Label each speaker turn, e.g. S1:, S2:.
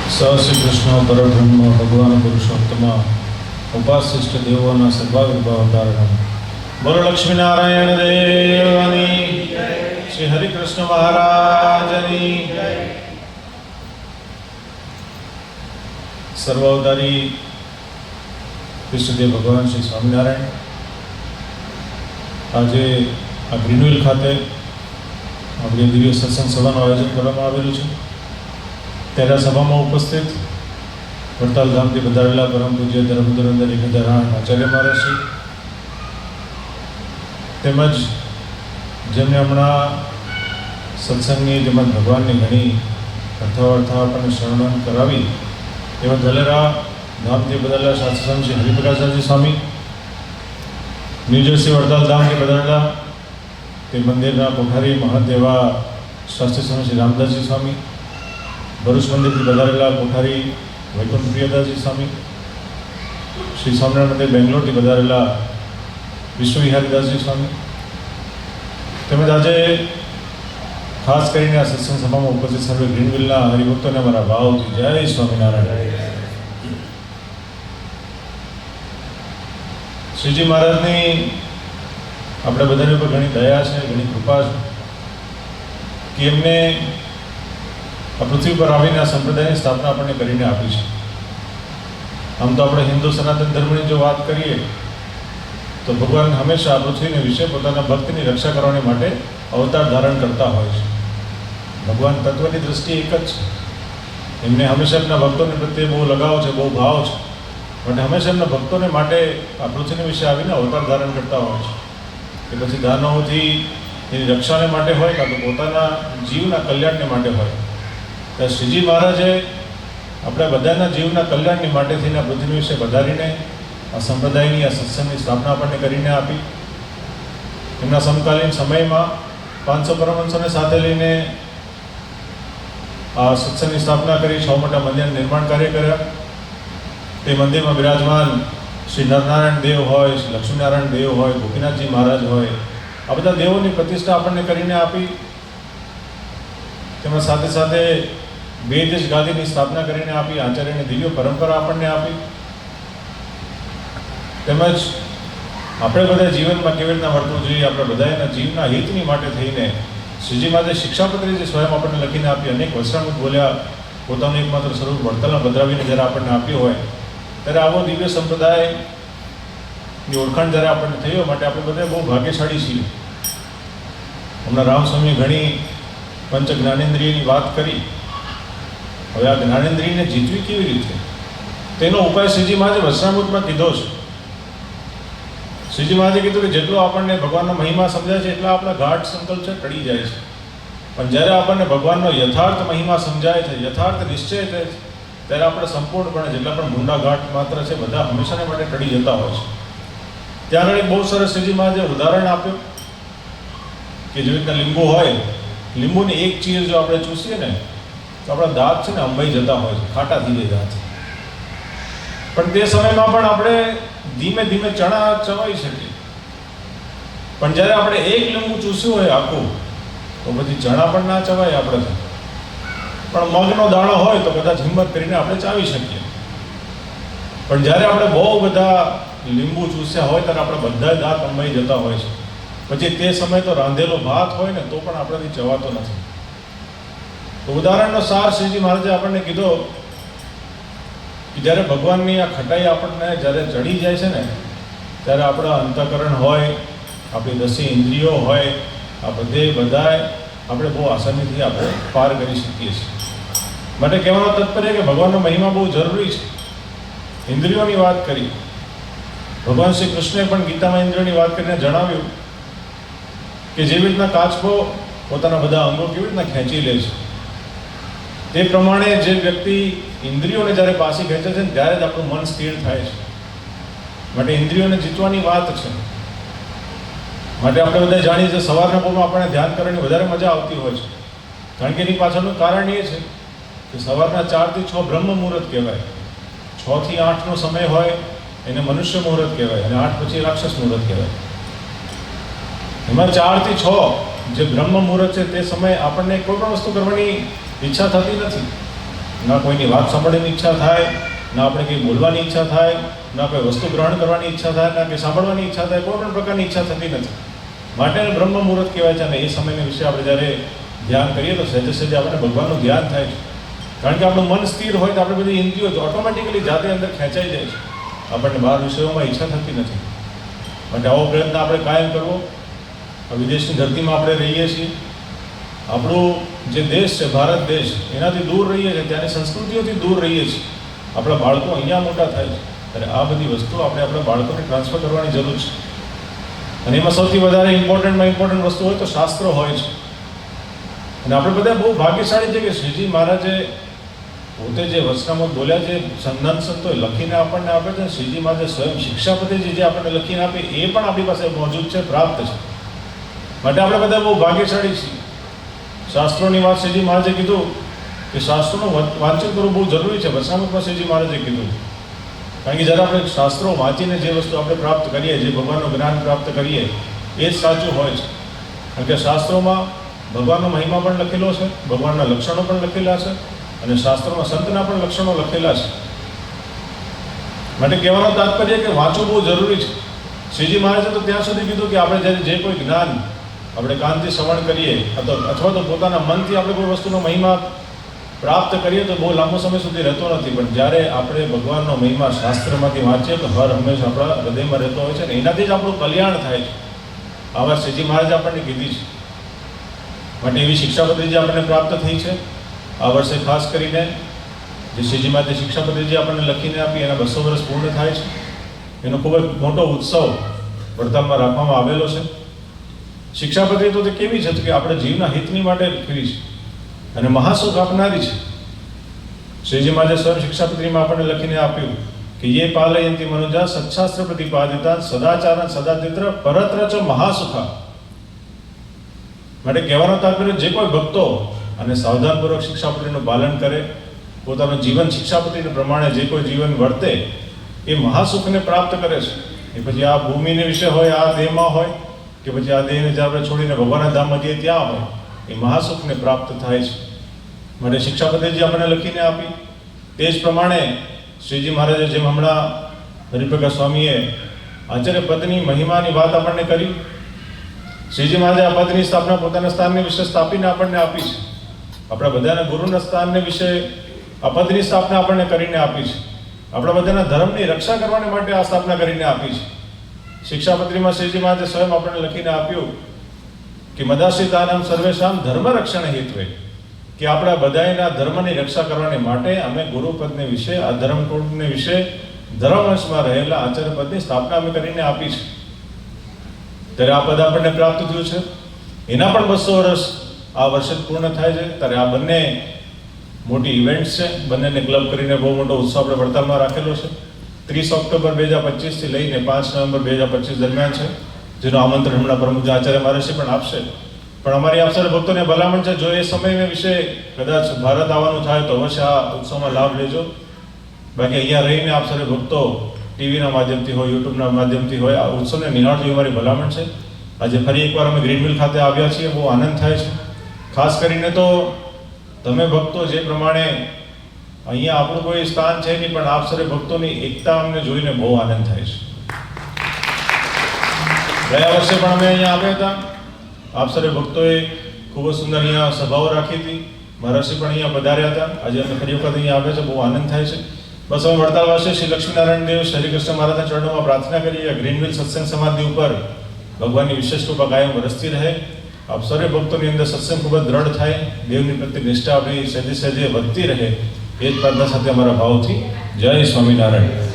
S1: શ્રી કૃષ્ણ પરબ્રહ્મ ભગવાન પુરુષોત્તમા ઉપાસિષ્ટ દેવોના સદભાવિર્ભાવ ધારણ. બોલો લક્ષ્મીનારાયણ દેવની, શ્રી હરિકૃષ્ણ મહારાજની. સર્વાવતારી કૃષ્ણદેવ ભગવાન શ્રી સ્વામિનારાયણ આજે આ ગ્રીનવિલ ખાતે આપણી દિવ્ય સત્સંગ સભાનું આયોજન કરવામાં આવેલું છે. ત્યારે સભામાં ઉપસ્થિત વડતાલ ધામથી પધારેલા પરમ પૂજ્ય ધર્મધુરંદર એકધારાયણ આચાર્ય મહારાજશ્રી તેમજ જેમને હમણાં સત્સંગની તેમજ ભગવાનની ઘણી કથાવાર્તા આપણને શ્રવણ કરાવી એવા ધલેરા ધામથી પધારેલા શાસ્ત્રસ્વામી શ્રી હરિપ્રકાશજી સ્વામી, ન્યૂજર્સી વડતાલ ધામથી પધારેલા તે મંદિરના કોઠારી મહંત એવા શાસ્ત્રસ્વામી શ્રી રામદાસજી સ્વામી, ભરૂચ મંદિરથી પધારેલા કોઠારી વૈકુંઠ પ્રિયદાસજી સ્વામી, શ્રી સ્વામિનારાયણ મંદિર બેંગ્લોરથી પધારેલા વિશ્વવિહારીદાસજી સ્વામી, તેમજ આજે ખાસ કરીને આ સત્સંગ સભામાં ઉપસ્થિત સર્વે ગ્રીનવિલના હરિભક્તોને અમારા ભાવથી જય સ્વામિનારાયણ. શ્રીજી મહારાજની આપણે બધાની ઉપર ઘણી દયા છે, ઘણી કૃપા છે કે એમને આ પૃથ્વી પર આવીને આ સંપ્રદાયની સ્થાપના આપણને કરીને આપી છે. આમ તો આપણે હિન્દુ સનાતન ધર્મની જો વાત કરીએ તો ભગવાન હંમેશા આ પૃથ્વીને વિશે પોતાના ભક્તની રક્ષા કરવાની માટે અવતાર ધારણ કરતા હોય છે. ભગવાન તત્વની દૃષ્ટિએ એક જ છે. એમને હંમેશા એમના ભક્તોને પ્રત્યે બહુ લગાવ છે, બહુ ભાવ છે, માટે હંમેશા એમના ભક્તોને માટે આ પૃથ્વીને વિશે આવીને અવતાર ધારણ કરતા હોય છે. કે પછી દાનવોથી એની રક્ષાને માટે હોય કાં તો પોતાના જીવના કલ્યાણને માટે હોય. ત્યાં શ્રીજી મહારાજે આપણા બધાના જીવના કલ્યાણની માટે થઈને આ પૃથ્વી વિશે વધારીને આ સંપ્રદાયની આ સત્સંગની સ્થાપના આપણને કરીને આપી. એમના સમકાલીન સમયમાં 500 પરમહંસોને સાથે લઈને આ સત્સંગની સ્થાપના કરી, 6 મોટા મંદિરના નિર્માણ કાર્ય કર્યા. તે મંદિરમાં બિરાજમાન શ્રી નરનારાયણ દેવ હોય, શ્રી લક્ષ્મીનારાયણ દેવ હોય, ગોપીનાથજી મહારાજ હોય, આ બધા દેવોની પ્રતિષ્ઠા આપણને કરીને આપી. તેમાં સાથે સાથે વેદેશ ગાદીની સ્થાપના કરીને આપી, આચાર્યની દિવ્ય પરંપરા આપણને આપી. તેમજ આપણે બધા જીવનમાં કેવી રીતના વર્તવું જોઈએ, આપણે બધાના જીવના હિતની માટે થઈને શ્રીજી મહારાજે શિક્ષાપત્રી જે સ્વયં આપણને લખીને આપી, અનેક વચનામૃત બોલ્યા, પોતાનું એકમાત્ર સ્વરૂપ વડતાલમાં પધરાવીને જ્યારે આપણને આપ્યું હોય ત્યારે આવો દિવ્ય સંપ્રદાયની ઓળખાણ જ્યારે આપણને થઈ હોય, માટે આપણે બધા બહુ ભાગ્યશાળી છીએ. હમણાં રામસ્વામીએ ઘણી પંચ જ્ઞાનેન્દ્રિયની વાત કરી. હવે આ જ્ઞાનેન્દ્રિયને જીતવી કેવી રીતે, તેનો ઉપાય શ્રીજી મહારાજે વચનામૃતમાં કીધો છે. શ્રીજી મહારાજે કીધું કે જેટલો આપણને ભગવાનનો મહિમા સમજાય છે એટલા આપણા ગાઢ સંકલ્પ છે ટળી જાય છે, પણ જ્યારે આપણને ભગવાનનો યથાર્થ મહિમા સમજાય છે, યથાર્થ નિશ્ચય થાય છે, ત્યારે આપણે સંપૂર્ણપણે જેટલા પણ ભૂંડા ઘાટ માત્ર છે બધા હંમેશાને માટે ટળી જતા હોય છે. ત્યાં આગળ બહુ સરસ શ્રીજી મહારાજે ઉદાહરણ આપ્યું કે જેવી રીતના લીંબુ હોય, લીંબુની એક ચીર જો આપણે ચૂસીએ ને તો આપણા દાંત છે ને અંબાઈ જતા હોય છે, ખાટા થઈ જાય દાંત. પણ તે સમયમાં પણ આપણે ધીમે ધીમે ચણા ચવાઈ શકીએ. પણ જ્યારે આપણે એક લીંબુ ચૂસ્યું હોય આખું તો પછી ચણા પણ ના ચવાય આપણે. પણ મગનો દાણો હોય તો કદાચ હિંમત કરીને આપણે ચાવી શકીએ. પણ જ્યારે આપણે બહુ બધા લીંબુ ચૂસ્યા હોય ત્યારે આપણે બધા દાંત અંબાઈ જતા હોય છે. પછી તે સમય તો રાંધેલો ભાત હોય ને તો પણ આપણાથી ચવાતો નથી. તો ઉદાહરણનો સાર શ્રીજી મહારાજે આપણને કીધો કે જ્યારે ભગવાનની આ ખટાઈ આપણને જ્યારે ચડી જાય છે ને ત્યારે આપણા અંતઃકરણ હોય, આપણી 10 ઇન્દ્રિયો હોય, આ બધાય આપણે બહુ આસાનીથી આપણે પાર કરી શકીએ છીએ. માટે કહેવાનો તાત્પર્ય કે ભગવાનનો મહિમા બહુ જરૂરી છે. ઇન્દ્રિયોની વાત કરી, ભગવાન શ્રી કૃષ્ણે પણ ગીતામાં ઇન્દ્રિયોની વાત કરીને જણાવ્યું કે જેવી રીતના કાચબો પોતાના બધા અંગો કેવી રીતના ખેંચી લે છે, તે પ્રમાણે જે વ્યક્તિ ઇન્દ્રિયોને જ્યારે પાછી ખેંચે છે ત્યારે જ આપણું મન સ્થિર થાય છે. માટે ઇન્દ્રિયોને જીતવાની વાત છે. માટે આપણે બધા જાણીએ છીએ સવારના પોરમાં આપણને ધ્યાન કરવાની વધારે મજા આવતી હોય છે, કારણ કે એની પાછળનું કારણ એ છે કે સવારના 4 થી 6 બ્રહ્મ મુહૂર્ત કહેવાય. 6 થી 8નો સમય હોય એને મનુષ્ય મુહૂર્ત કહેવાય, અને 8 પછી રાક્ષસ મુહૂર્ત કહેવાય. એમાં 4 થી 6 જે બ્રહ્મ મુહૂર્ત છે તે સમયે આપણને કોઈ પણ વસ્તુ કરવાની ઈચ્છા થતી નથી. ના કોઈની વાત સાંભળવાની ઈચ્છા થાય, ના આપણે કંઈ બોલવાની ઈચ્છા થાય, ના કોઈ વસ્તુ ગ્રહણ કરવાની ઈચ્છા થાય, ના કંઈ સાંભળવાની ઈચ્છા થાય, કોઈ પણ પ્રકારની ઈચ્છા થતી નથી. માટે બ્રહ્મ મુહૂર્ત કહેવાય છે. અને એ સમયને વિશે આપણે જ્યારે ધ્યાન કરીએ તો સહેજે સહેજે આપણે ભગવાનનું ધ્યાન થાય છે. કારણ કે આપણું મન સ્થિર હોય તો આપણે બધી ઇન્દ્રિયો ઓટોમેટિકલી જાતે અંદર ખેંચાઈ જાય છે. આપણને બહાર વિષયોમાં ઈચ્છા થતી નથી. માટે આવો પ્રયત્ન આપણે કાયમ કરવો. વિદેશની ધરતીમાં આપણે રહીએ છીએ, આપણું જે દેશ છે ભારત દેશ, એનાથી દૂર રહીએ છીએ, ત્યાંની સંસ્કૃતિઓથી દૂર રહીએ છીએ. આપણા બાળકો અહીંયા મોટા થાય છે, ત્યારે આ બધી વસ્તુઓ આપણે આપણા બાળકોને ટ્રાન્સફર કરવાની જરૂર છે. અને એમાં સૌથી વધારે ઇમ્પોર્ટન્ટ વસ્તુ હોય તો શાસ્ત્રો હોય છે. અને આપણે બધા બહુ ભાગ્યશાળી છે કે શ્રીજી મહારાજે પોતે જે વચનામૃત બોલ્યા, જે સંત સંતોએ લખીને આપણને આપે છે, શ્રીજી મહારાજે સ્વયં શિક્ષાપતિજી જે આપણને લખીને આપે એ પણ આપણી પાસે મોજૂદ છે, પ્રાપ્ત છે. માટે આપણે બધા બહુ ભાગ્યશાળી છીએ. શાસ્ત્રોની વાત શ્રીજી મહારાજે કીધું કે શાસ્ત્રોનું વાંચન કરવું બહુ જરૂરી છે. વચનામૃતમાં શ્રીજી મહારાજે કીધું. કારણ કે જ્યારે આપણે શાસ્ત્રો વાંચીને જે વસ્તુ આપણે પ્રાપ્ત કરીએ, જે ભગવાનનું જ્ઞાન પ્રાપ્ત કરીએ, એ જ સાચું હોય છે. કારણ કે શાસ્ત્રોમાં ભગવાનનો મહિમા પણ લખેલો છે, ભગવાનના લક્ષણો પણ લખેલા છે, અને શાસ્ત્રોમાં સંતના પણ લક્ષણો લખેલા છે. માટે કહેવાનો તાત્પર્ય કે વાંચવું બહુ જરૂરી છે. શ્રીજી મહારાજે તો ત્યાં સુધી કીધું કે આપણે જ્યારે જે કોઈ જ્ઞાન આપણે કાનથી શ્રવણ કરીએ અથવા તો પોતાના મનથી આપણે કોઈ વસ્તુનો મહિમા પ્રાપ્ત કરીએ તો બહુ લાંબો સમય સુધી રહેતો નથી. પણ જ્યારે આપણે ભગવાનનો મહિમા શાસ્ત્રમાંથી વાંચીએ તો હર હંમેશા આપણા હૃદયમાં રહેતો હોય છે, અને એનાથી જ આપણું કલ્યાણ થાય છે. આ વાત શ્રીજી મહારાજે આપણને કીધી છે. માટે એવી શિક્ષાપત્રી આપણને પ્રાપ્ત થઈ છે. આ વર્ષે ખાસ કરીને જે શ્રીજી મહારાજે શિક્ષાપત્રી આપણને લખીને આપી, એના 200 વર્ષ પૂર્ણ થાય છે. એનો ખૂબ જ મોટો ઉત્સવ વડતાલમાં રાખવામાં આવેલો છે. શિક્ષાપત્રી તો તે કેવી છે કે આપણે જીવના હિતની માટે લખેલી છે અને મહાસુખ આપનારી છે. શ્રીજી મહારાજે સ્વયં શિક્ષાપત્રીમાં આપણને લખીને આપ્યું કે યે પાલયંતી મનુજા સત્શાસ્ત્ર પ્રતિપાદિતા સદાચારણ સદાચિત્ર પરત્ર ચ મહાસુખા. માટે કહેવાનો તાત્પર્ય જે કોઈ ભક્તો અને સાવધાનપૂર્વક શિક્ષાપત્રીનું પાલન કરે, પોતાનું જીવન શિક્ષાપત્રી પ્રમાણે જે કોઈ જીવન વર્તે, એ મહાસુખને પ્રાપ્ત કરે છે. એ પછી આ ભૂમિને વિશે હોય, આ દેહમાં હોય, કે પછી આ દેહને જે આપણે છોડીને ભગવાનના ધામમાં જઈએ ત્યાં હોય, એ મહાસુખને પ્રાપ્ત થાય છે. માટે શિક્ષાપત્રી આપણને લખીને આપી. તે જ પ્રમાણે શ્રીજી મહારાજે જેમ હમણાં હરિપ્રકાશ સ્વામીએ આચાર્ય પદની મહિમાની વાત આપણને કરી, શ્રીજી મહારાજે આ પદની સ્થાપના પોતાના સ્થાનને વિશે સ્થાપીને આપણને આપી છે. આપણા બધાના ગુરુના સ્થાનને વિશે આ પદની સ્થાપના આપણને કરીને આપી છે. આપણા બધાના ધર્મની રક્ષા કરવા માટે આ સ્થાપના કરીને આપી છે. શિક્ષાપત્રીમાં શ્રીજી મહારાજે સ્વયં આપણને લખીને આપ્યું કે મદાશ્રિતાનામ સર્વેશામ ધર્મ રક્ષણ હેતુએ, કે આપણા બધાના ધર્મની રક્ષા કરવાને માટે અમે ગુરુપદને વિશે, આ ધર્મકોડને વિશે, ધર્મવંશમાં રહેલા આચાર્ય પદની સ્થાપના અમે કરીને આપી છે. ત્યારે આ પદ આપણને પ્રાપ્ત થયું છે. એના પણ 200 વર્ષ આ વર્ષે પૂર્ણ થાય છે. ત્યારે આ બંને મોટી ઇવેન્ટ્સ છે. બંનેને ક્લબ કરીને બહુ મોટો ઉત્સવ આપણે વડતાલમાં રાખેલો છે. 30 ઓક્ટોબર 2025થી લઈને 5 નવેમ્બર 2025 દરમિયાન છે, જેનું આમંત્રણ હમણાં પ્રમુખ આચાર્ય મહારાજે પણ આપશે. પણ અમારી આપ સર્વ ભક્તોને ભલામણ છે, જો એ સમય વિશે કદાચ ભારત આવવાનું થાય તો અવશ્ય આ ઉત્સવમાં લાભ લેજો. બાકી અહીંયા રહીને આપ સર્વ ભક્તો ટીવીના માધ્યમથી હોય, યુટ્યુબના માધ્યમથી હોય, આ ઉત્સવને નિહાળજો અમારી ભલામણ છે. આજે ફરી એકવાર અમે ગ્રીન મિલ ખાતે આવ્યા છીએ, બહુ આનંદ થાય છે. ખાસ કરીને તો તમે ભક્તો જે પ્રમાણે અહીંયા આપણું કોઈ સ્થાન છે નહીં, પણ આપ સર્વ ભક્તોની એકતા અમને જોઈને બહુ આનંદ થાય છે. ગયા વર્ષે પણ અમે અહીંયા આવ્યા હતા. આપ સર્વે ભક્તોએ ખૂબ જ સુંદર અહીંયા સભાઓ રાખી હતી. મહારાજશ્રી પણ અહીંયા પધાર્યા હતા. આજે અમે ફરી વખત અહીંયા આવ્યા છે, બહુ આનંદ થાય છે. બસ અમે વડતાલવાસી શ્રી લક્ષ્મીનારાયણ દેવ શ્રી કૃષ્ણ મહારાજના ચરણોમાં પ્રાર્થના કરીએ, ગ્રીનવિલ સત્સંગ સમાધિ ઉપર ભગવાનની વિશેષ કૃપા કાયમ વરસતી રહે. આપ સર્વે ભક્તોની અંદર સત્સંગ ખૂબ જ દ્રઢ થાય, દેવની પ્રત્યે નિષ્ઠા આપણી સહેજે સહેજે વધતી રહે, એ જ પ્રાર્થના સાથે અમારા ભાવથી જય સ્વામિનારાયણ.